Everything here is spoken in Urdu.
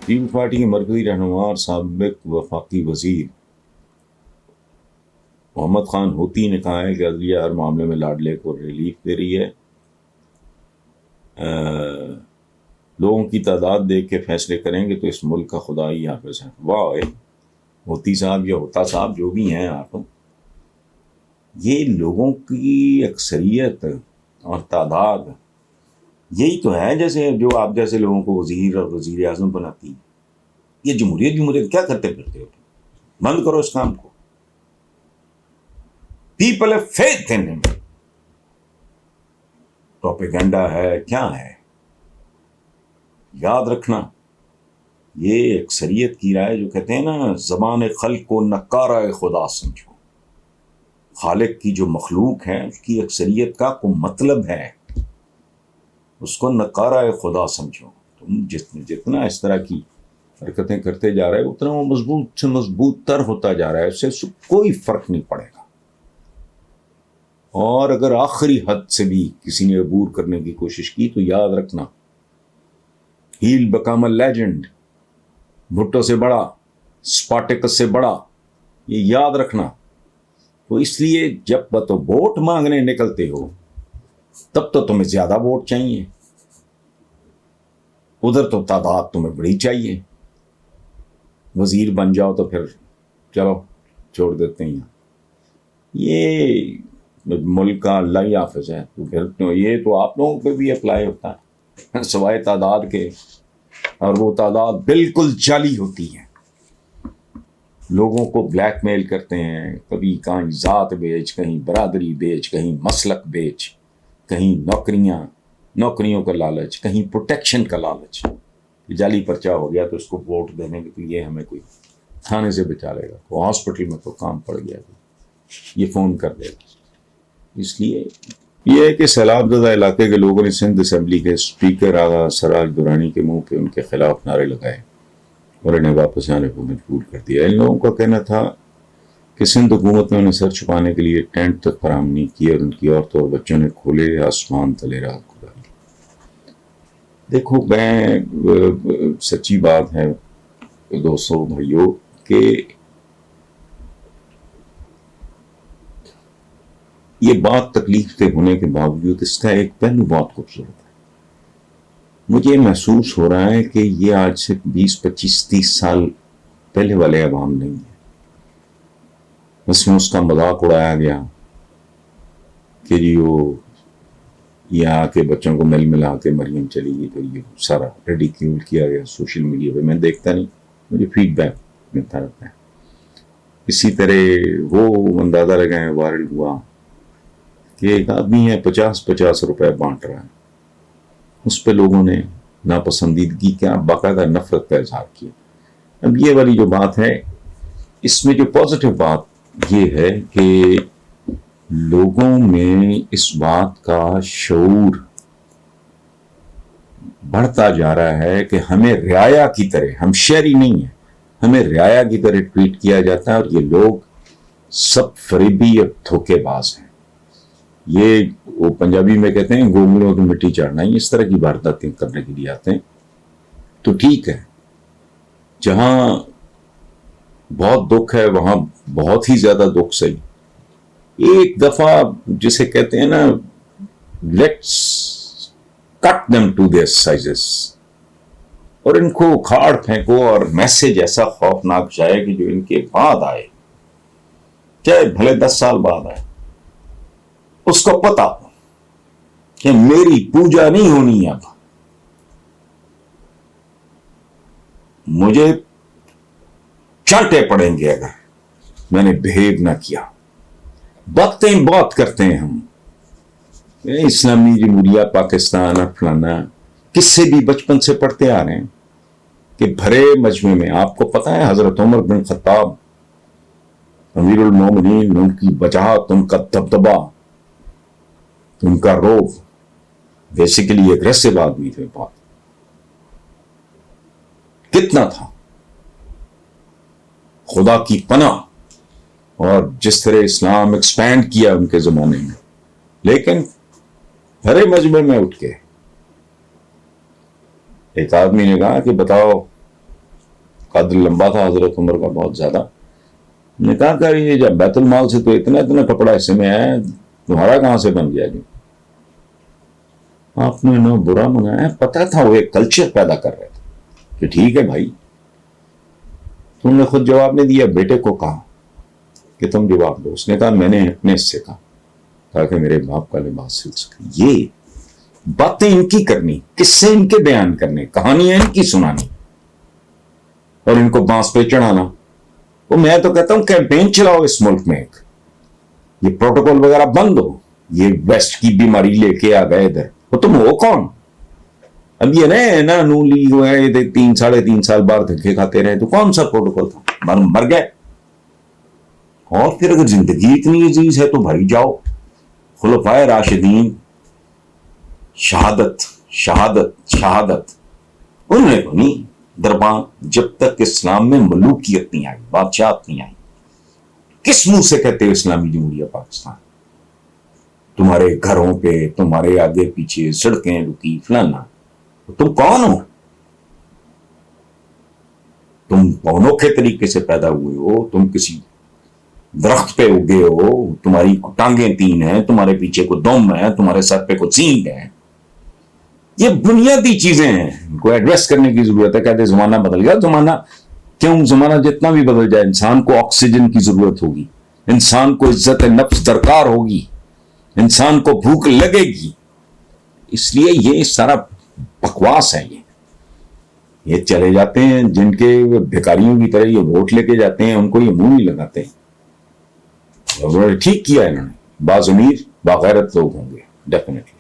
پیپلز پارٹی کے مرکزی رہنما اور سابق وفاقی وزیر محمد خان ہوتی نے کہا ہے کہ عدلیہ ہر معاملے میں لاڈلے کو ریلیف دے رہی ہے. لوگوں کی تعداد دیکھ کے فیصلے کریں گے تو اس ملک کا خدا ہی حافظ ہے. واہ ہوتی صاحب یا ہوتا صاحب جو بھی ہیں آپ، یہ لوگوں کی اکثریت اور تعداد یہی تو ہے جیسے جو آپ جیسے لوگوں کو وزیر اور وزیر اعظم بناتی ہے. یہ جمہوریت کیا کرتے پھرتے ہو؟ بند کرو اس کام کو. پیپل ہیو فیتھ ان ہم. پروپیگنڈا ہے کیا ہے؟ یاد رکھنا یہ اکثریت کی رائے جو کہتے ہیں نا زبان خلق کو نکارہ خدا سمجھو. خالق کی جو مخلوق ہے اس کی اکثریت کا کوئی مطلب ہے، اس کو نکارہ خدا سمجھو. تم جتنا اس طرح کی حرکتیں کرتے جا رہے اتنا وہ مضبوط سے مضبوط تر ہوتا جا رہا ہے، اس سے کوئی فرق نہیں پڑے گا. اور اگر آخری حد سے بھی کسی نے عبور کرنے کی کوشش کی تو یاد رکھنا he'll became a legend. Bhutto سے بڑا، اسپارٹیکس سے بڑا، یہ یاد رکھنا. تو اس لیے جب تو ووٹ مانگنے نکلتے ہو تب تو تمہیں زیادہ ووٹ چاہیے، ادھر تو تعداد تمہیں بڑی چاہیے. وزیر بن جاؤ تو پھر چلو چھوڑ دیتے ہیں. یہ ملک کا اللہ ہی حافظ ہے. تو پھر تو یہ تو آپ لوگوں پہ بھی اپلائی ہوتا ہے سوائے تعداد کے، اور وہ تعداد بالکل جعلی ہوتی ہے. لوگوں کو بلیک میل کرتے ہیں، کبھی کہیں ذات بیچ، کہیں برادری بیچ، کہیں مسلک بیچ، کہیں نوکریوں کا لالچ، کہیں پروٹیکشن کا لالچ. جعلی پرچہ ہو گیا تو اس کو ووٹ دینے کے تو یہ ہمیں کوئی تھانے سے بچا لے گا، کوئی ہاسپٹل میں تو کام پڑ گیا تو یہ فون کر دے گا. اس لیے یہ ہے کہ سیلاب زدہ علاقے کے لوگوں نے سندھ اسمبلی کے اسپیکر آغا سراج درانی کے منہ پہ ان کے خلاف نعرے لگائے اور انہیں واپس آنے کو مجبور کر دیا. ان لوگوں کا کہنا تھا کہ سندھ حکومت نے انہیں سر چھپانے کے لیے ٹینٹ تک فراہم نہیں کیے اور ان کی عورتوں اور بچوں نے کھلے آسمان تلے رات گزاری. دیکھو میں سچی بات ہے دوستوں بھائیوں کہ یہ بات تکلیف دہ ہونے کے باوجود اس کا ایک پہلو بہت خوبصورت ہے. مجھے محسوس ہو رہا ہے کہ یہ آج سے 20-25-30 سال پہلے والے عوام نہیں ہیں. اس میں اس کا مذاق اڑایا گیا کہ جی وہ یہ آ کے بچوں کو مل ملا کے مریم چلی گئی، تو یہ سارا ریڈیکیول کیا گیا سوشل میڈیا پہ. میں دیکھتا نہیں، مجھے فیڈ بیک ملتا رہتا ہے. اسی طرح وہ اندازہ لگائیں وائرل ہوا کہ ایک آدمی ہے 50 روپے بانٹ رہا ہے، اس پہ لوگوں نے ناپسندیدگی کیا، باقاعدہ نفرت کا اظہار کیا. اب یہ والی جو بات ہے اس میں جو پازیٹیو بات یہ ہے کہ لوگوں میں اس بات کا شعور بڑھتا جا رہا ہے کہ ہمیں رعایا کی طرح، ہم شہری نہیں ہیں، ہمیں رعایا کی طرح ٹریٹ کیا جاتا ہے. اور یہ لوگ سب فریبی اور دھوکے باز ہیں. یہ وہ پنجابی میں کہتے ہیں گونگلوں کی مٹی چڑھنا، اس طرح کی وارداتیں کرنے کے لیے آتے ہیں. تو ٹھیک ہے، جہاں بہت دکھ ہے وہاں بہت ہی زیادہ دکھ صحیح. ایک دفعہ جسے کہتے ہیں نا let's cut them to their sizes, اور ان کو اکھاڑ پھینکو اور میسج ایسا خوفناک جائے کہ جو ان کے بعد آئے، چاہے بھلے 10 سال بعد آئے، اس کو پتا کہ میری پوجا نہیں ہونی، اب مجھے چانٹے پڑیں گے اگر میں نے بہیو نہ کیا. باتیں بہت کرتے ہیں ہم، اسلامی جمہوریہ پاکستان اور فلانا، کس سے بھی بچپن سے پڑھتے آ رہے ہیں کہ بھرے مجمع میں آپ کو پتا ہے حضرت عمر بن خطاب امیر المومنین، ان کی وجاہت، ان کا دبدبا، ان کا روب، بیسیکلی اگریسو آدمی تھے. بات کتنا تھا خدا کی پناہ، اور جس طرح اسلام ایکسپینڈ کیا ان کے زمانے میں. لیکن بھرے مجمع میں اٹھ کے ایک آدمی نے کہا کہ بتاؤ قد لمبا تھا حضرت عمر کا بہت زیادہ. نے کہا کہ یہ جب بیت المال سے تو اتنا اتنا کپڑا اس میں ہے, تمہارا کہاں سے بن گیا جی؟ آپ نے نہ برا منایا, پتا تھا وہ ایک کلچر پیدا کر رہے تھے کہ ٹھیک ہے بھائی. تم نے خود جواب نہیں دیا, بیٹے کو کہا کہ تم جواب دو. اس نے کہا میں نے اپنے سے کہا تاکہ میرے باپ کا لباس سل سکے. یہ باتیں ان کی کرنی, قصے ان کے بیان کرنے, کہانیاں ان کی سنانی اور ان کو بانس پہ چڑھانا. وہ میں تو کہتا ہوں کیمپین چلاؤ اس ملک میں, ایک یہ پروٹوکول وغیرہ بند ہو. یہ ویسٹ کی بیماری لے کے آ گئے ادھر, وہ تم ہو کون؟ اب یہ نا نون لیگ ہوئے 3.5 سال بعد دھکے کھاتے رہے, تو کون سا پروٹوکول تھا؟ مر گئے. اور پھر اگر زندگی اتنی عزیز ہے تو بھائی جاؤ. خلفائے راشدین, شہادت شہادت شہادت, انہوں نے تو نہیں دربان. جب تک اسلام میں ملوکیت نہیں آئی, بادشاہت نہیں آئی, کس منہ سے کہتے ہو اسلامی جمہوریہ پاکستان؟ تمہارے گھروں پہ, تمہارے آگے پیچھے سڑکیں رکی فلانا. تم کون ہو؟ تم انوکھے طریقے سے پیدا ہوئے ہو, تم کسی درخت پہ اگے ہو, تمہاری ٹانگیں 3 ہیں, تمہارے پیچھے کو دم ہے, تمہارے سر پہ کو سینگ ہے. یہ بنیادی چیزیں ہیں, ان کو ایڈریس کرنے کی ضرورت ہے. کہتے زمانہ بدل گیا. زمانہ کیوں؟ زمانہ جتنا بھی بدل جائے, انسان کو آکسیجن کی ضرورت ہوگی, انسان کو عزت نفس درکار ہوگی, انسان کو بھوک لگے گی. اس لیے یہ سارا بکواس ہے. یہ چلے جاتے ہیں جن کے بھکاریوں کی طرح یہ ووٹ لے کے جاتے ہیں, ان کو یہ منہ نہیں لگاتے. ٹھیک کیا انہوں نے, باضمیر باغیرت لوگ ہوں گے ڈیفینیٹلی.